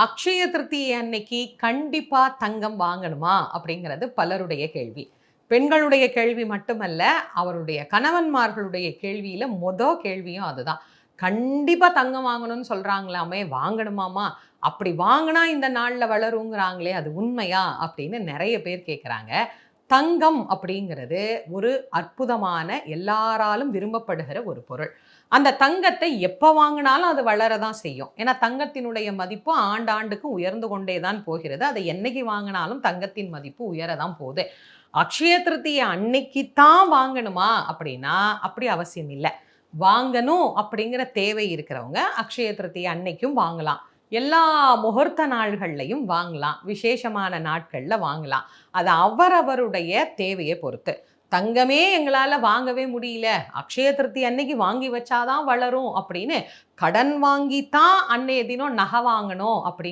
அக்ஷய திருத்தியை அன்னைக்கு கண்டிப்பா தங்கம் வாங்கணுமா? அப்படிங்கிறது பலருடைய கேள்வி. பெண்களுடைய கேள்வி மட்டுமல்ல, அவருடைய கணவன்மார்களுடைய கேள்வியில கேள்வியும் அதுதான். கண்டிப்பா தங்கம் வாங்கணும்னு சொல்றாங்களாமே, வாங்கணுமாமா? அப்படி வாங்குனா இந்த நாள்ல வளருங்கிறாங்களே, அது உண்மையா? அப்படின்னு நெறைய பேர் கேட்கறாங்க. தங்கம் அப்படிங்கிறது ஒரு அற்புதமான, எல்லாராலும் விரும்பப்படுகிற ஒரு பொருள். அந்த தங்கத்தை எப்ப வாங்குனாலும் அது வளர தான் செய்யும். ஏன்னா தங்கத்தினுடைய மதிப்பு ஆண்டாண்டுக்கு உயர்ந்து கொண்டே தான் போகிறது. அதை என்னைக்கு வாங்குனாலும் தங்கத்தின் மதிப்பு உயர தான் போது. அக்ஷய திருத்திய அன்னைக்கு தான் வாங்கணுமா? அப்படின்னா, அப்படி அவசியம் இல்ல. வாங்கணும் அப்படிங்கிற தேவை இருக்கிறவங்க, அக்ஷய திருத்திய அன்னைக்கும் வாங்கலாம். எல்லா முகூர்த்த நாள்கள்லயும் வாங்கலாம். விசேஷமான நாட்கள்ல வாங்கலாம். அது அவரவருடைய தேவைய பொறுத்து. தங்கமே எங்களால வாங்கவே முடியல. அக்ஷய திருத்தி அன்னைக்கு வாங்கி வச்சா தான் வளரும் அப்படின்னு கடன் வாங்கி தான் அன்னைய தினம் நகை வாங்கணும் அப்படி